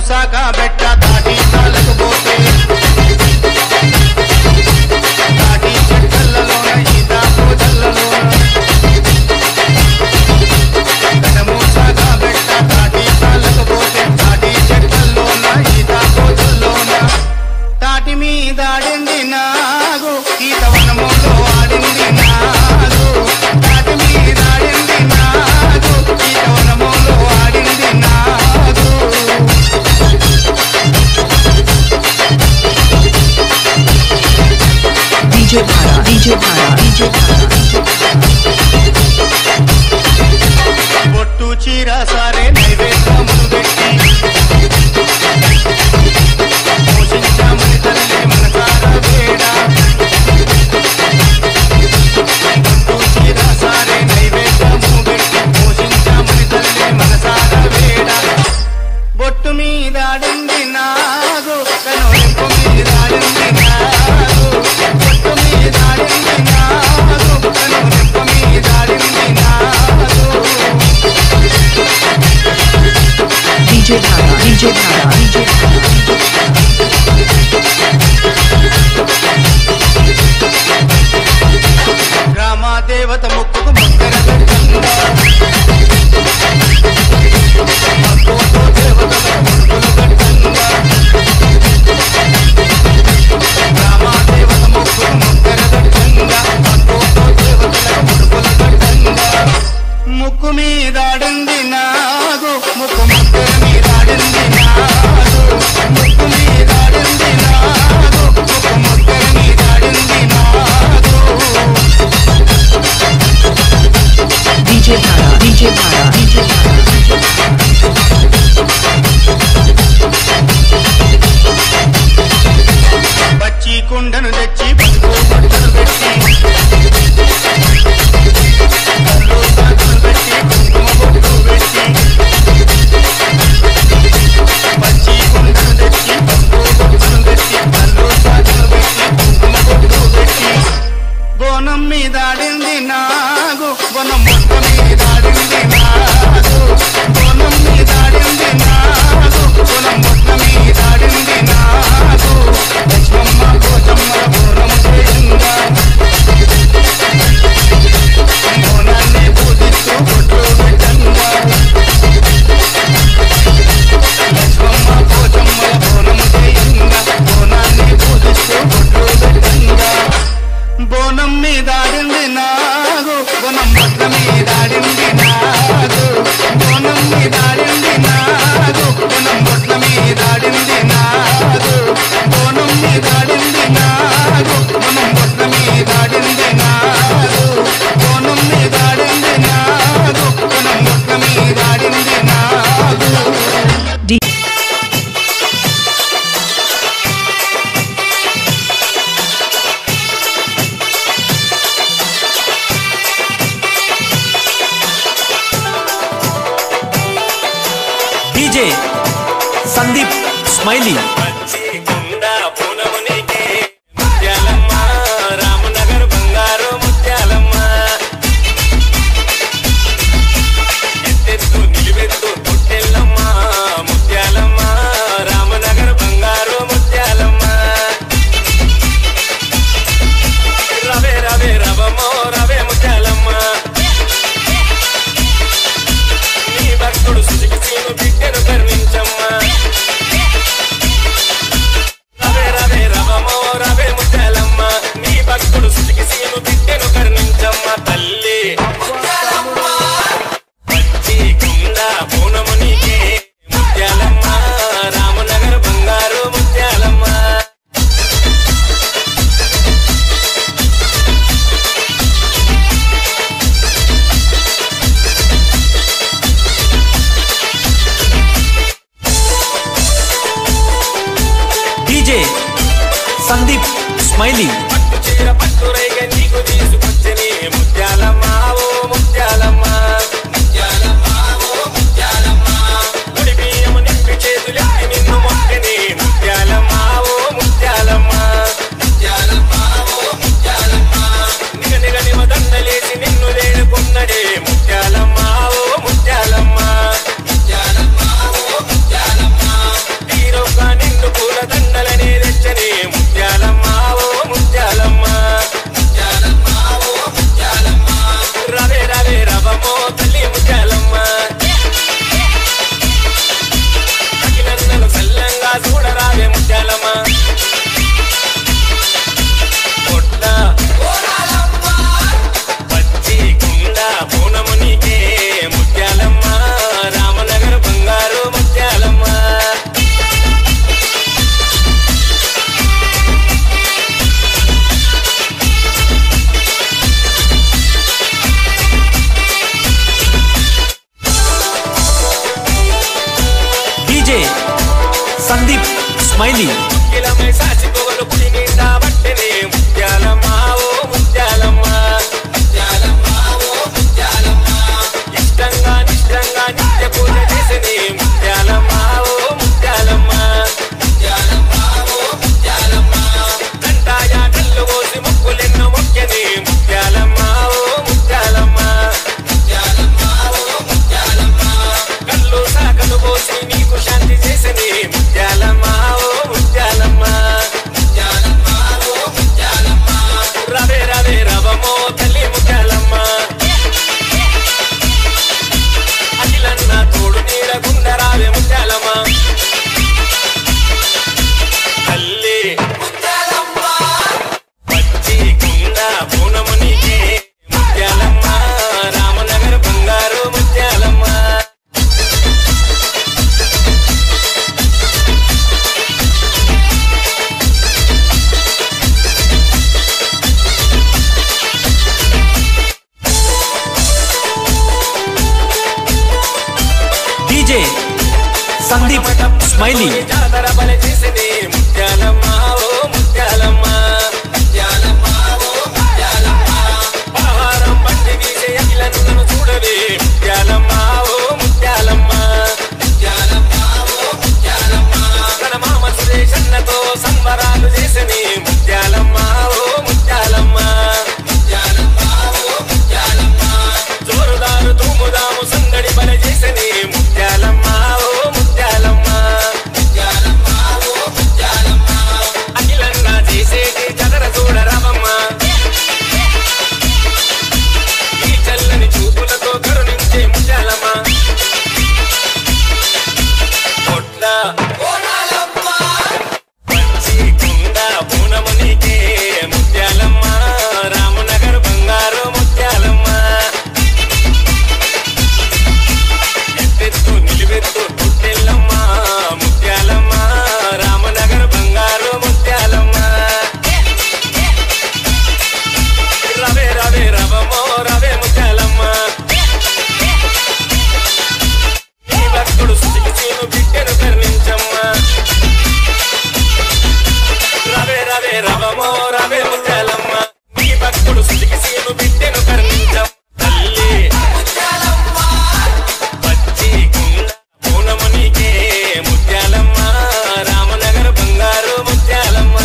మోసాక బెట్ట తాటి తాలకు పోతే తాటి చెట్లలోన ఈత పూజల్లోన మోసాక బెట్ట తాటి తాలకు పోతే తాటి చెట్లలోన ఈత పూజల్లోన తాటి మీద ఆడింది నాగు ఈత వనములో ఆడింది నాగు తాటి మీద ఆడింది నాగు ఈత వనములో ఆడింది నాగు DJ Bhara బొట్టు చీర సారే నైవేద్యములు పెట్టి పోషించామని తల్లి మనసార వేడ బొట్టు చీర సారే నైవేద్యము పెట్టి పోషించామని తల్లి మనసార వేడ బొట్టు మీద ఆడింది నాగు కనురెప్పు మీద ఆడింది నాగు బొట్టు మీద ఆడింది నాగు కనురెప్పు మీద ఆడింది నాగు DJ Bhara గ్రామ దేవత ముక్కుకు మొక్కర పెట్టంగా మక్కువతో దేవతలకు ముడుపులు కట్టంగా గ్రామ దేవత ముక్కుకు మొక్కర పెట్టంగా మక్కువతో దేవతలకు ముడుపులు కట్టంగా ముక్కు మీద ఆడింది నాగు ముక్కు మొక్కర మీద ఆడింది నాగు ముక్కు మీద ఆడింది నాగు ముక్కు మొక్కర మీద ఆడింది నాగు DJ Bhara పచ్చి కుండను తెచ్చి పసుపు బట్టలు పెట్టి కళ్ళు సాకులు పెట్టి కుంకుమ బొట్టు పెట్టి పచ్చి కుండను తెచ్చి పసుపు బట్టలు పెట్టి కళ్ళు సాకులు పెట్టి కుంకుమ బొట్టు పెట్టి బోనం మీద ఆడింది నాగు బోనం మొక్క మీద ఆడింది నాగు బోనం మీద ఆడింది నాగు బోనం మొక్క మీద ఆడింది నాగు లక్ష్మమ్మ కోచమ్మల బోనం చేయంగా బోనాన్ని పూజిస్తూ బొట్లు పెట్టంగా లక్ష్మమ్మ కోచమ్మల బోనం చేయంగా బోనాన్ని పూజిస్తూ బొట్లు పెట్టంగా బోనం మీద ఆడింది నాగు బోనం బొట్ల మీద ఆడింది నాగు బోనం మీద ఆడింది నాగు బోనం బొట్ల మీద ఆడింది నాగు బోనం మీద ఆడింది నాగు బోనం బొట్ల మీద ఆడింది నాగు బోనం మీద ఆడింది నాగు బోనం బొట్ల మీద ఆడింది నాగు DJ Sandeep Smiley Sandeep Smiley Sandeep smiley ఇష్టంగా నిష్టంగా నిత్య పూజ చేసని ముత్యాలమ్మ ఓ ముత్యాలమ్మ దండాయా కళ్ళు పోసి మొక్కులెన్నో మొక్కని ముత్యాలమ్మ ఓ ముత్యాలమ్మ కళ్ళు సాకలు పోసి నీకు శాంతి చేసని ముత్యాలమ్మ ఓ ముత్యాలమ్మ రవే రవే రవమో తల్లి ముత్యాలమ్మ అఖిలన్న తోడు నీడ గుండరావే ముత్యాలమ్మ తల్లి పచ్చి కుండ పూనమునికే ముత్యాలమ్మ రామనగర్ బంగారు ముత్యాలమ్మ డీజే సందీప్ స్మైలీ జాతర బలి చేసింది ముత్యాలమ్మ ఓ ముత్యాలమ్మ ఆహారం పట్టి వీసే అఖిలను చూడవే ముత్యాలమ్మ ఓ ముత్యాలమ్మ తన మామ సురేషన్నతో సంబరాలు చేసని ముత్యాలమ్మ ఓ ముత్యాలమ్మ జోరుదారు తూముదాము సందడి బలి చేసని ముత్యాలమ్మ ఓ ముత్యాలమ్మ అఖిలన్న చేసేటి జగర చూడరామమ్మ ఈ చల్లని చూపులతో కరుణించే ముత్యాలమ్మ పొట్ల పచ్చి కుండ పూనమునికే ముత్యాలమ్మ రామనగర్ బంగారు ముత్యాలమ్మ ఎత్తెత్తు నిలువెత్తు పుట్టెల్లమ్మ ముత్యాలమ్మ రామనగర్ బంగారు ముత్యాలమ్మ రవే రవే రవమో రవే ముత్యాలమ్మ ఈ భక్తుడు శిశిను బిడ్డను కరుణించమ్మ రవే రవే రవమో రవే ముత్యాలమ్మ ఈ భక్తుడు శిశిను బిడ్డను కరుణించమ్మ తల్లి పచ్చి కుండ పూనమునికే ముత్యాలమ్మ రామనగర్ బంగారు ముత్యాలమ్మ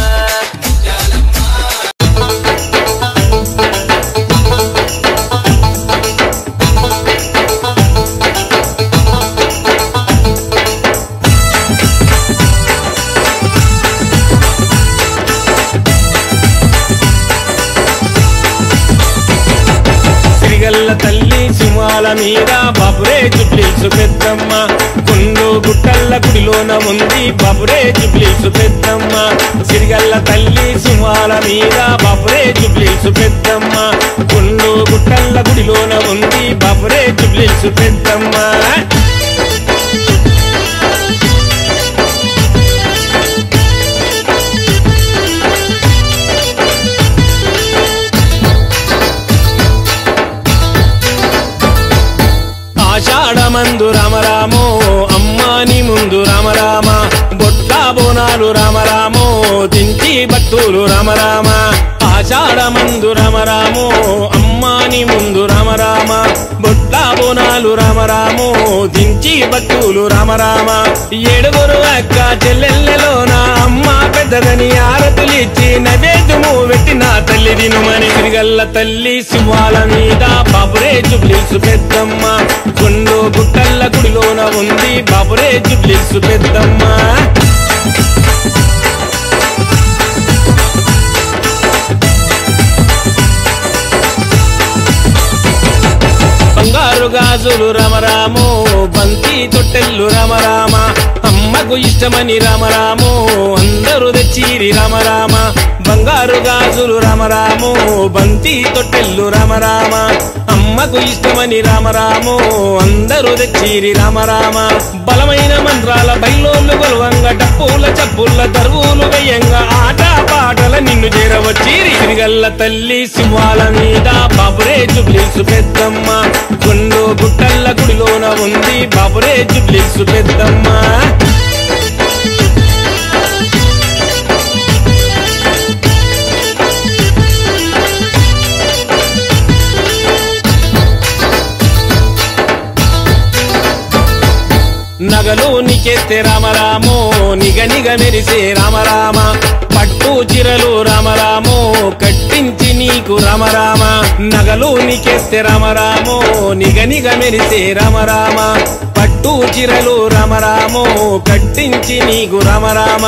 సిరిగల్ల తల్లి సింహాల మీద బాపురే జుబ్లీసు పెద్దమ్మ గుండు గుట్టల్ల గుడిలోన ఉంది బాపురే జుబ్లీసు పెద్దమ్మ సిరిగల్ల తల్లి సింహాల మీద బాపురే జుబ్లీసు పెద్దమ్మ గుండు గుట్టల్ల గుడిలోన ఉంది బాపురే జుబ్లీసు పెద్దమ్మ ఆషాఢమందు రామరామో అమ్మాని ముందు రామరామ బొట్లా బోనాలు రామరామో దించి భక్తులు రామరామ ఆషాఢమందు రామరామో అమ్మాని ముందు రామరామ బొట్లా బోనాలు రామరామో దించి భక్తులు రామరామ ఏడుగురు అక్క చెల్లెళ్ళలోన అమ్మ పెద్దదని ఆరతులిచ్చి నైవేద్యము పెట్టిన తల్లి దినుమని సిరిగల్ల తల్లి సింహాల మీద బాపురే జుబ్లీసు పెద్దమ్మ గుండు గుట్టల్ల గుడిలోన ఉంది బాపురే జుబ్లీసు పెద్దమ్మ బంగారు గాజులు రామరామో బంతి తొట్టెల్లు రామరామ అమ్మకు ఇష్టమని రామరామో అందరూ తెచ్చిరి రామరామ బంగారు గాజులు రామరామో బంతి తొట్టెల్లు రామరామ అమ్మకు ఇష్టమని రామరామో అందరూ తెచ్చిరి రామరామ బలమైన మంత్రాల బైలోళ్ళు కొలువంగా డప్పుల చప్పుల దరువులు వెయ్యంగా ఆట పాటల నిన్ను చేరవచ్చిరి సిరిగల్ల తల్లి సింహాల మీద బాపురే జుబ్లీసు పెద్దమ్మ గుండు గుట్టల్ల గుడిలోన ఉంది బాపురే జుబ్లీసు పెద్దమ్మ నీకేస్తే రామరామో నిగ నిగ మెరిసే రామరామ పట్టు చిరలు రామరామో కట్టించి నీకు రామరామ నగలు నీకేస్తే రామరామో నిగ నిగ మెరిసే రామరామ పట్టు చిరలు రామరామో కట్టించి నీకు రామరామ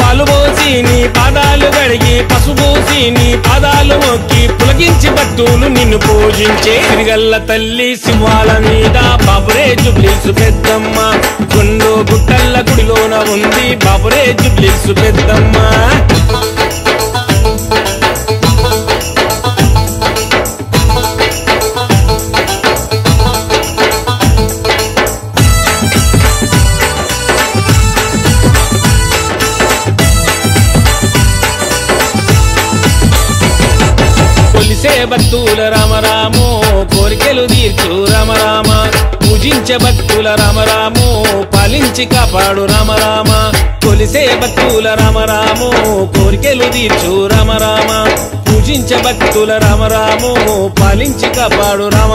పాలు పోసి నీ పాదాలు గడిగి పసుపోసి నీ పాదాలు మొక్కి పులగించి భక్తులు నిన్ను పూజించే సిరిగల్ల తల్లి సింహాల మీద బాబురే జుబ్లీసు పెద్దమ్మ గుండు గుట్టల్ల గుడిలోన ఉంది బాబురే జుబ్లీసు పెద్దమ్మ కొలిసే భక్తుల రామరామో కోరికలు తీర్చు రామరామ పూజించే భక్తుల రామరామో పాలించి కాపాడు రామరామ కొలిసే భక్తుల రామరామో కోరికలు తీర్చు రామరామ పూజించే భక్తుల రామరామో పాలించి కాపాడు రామ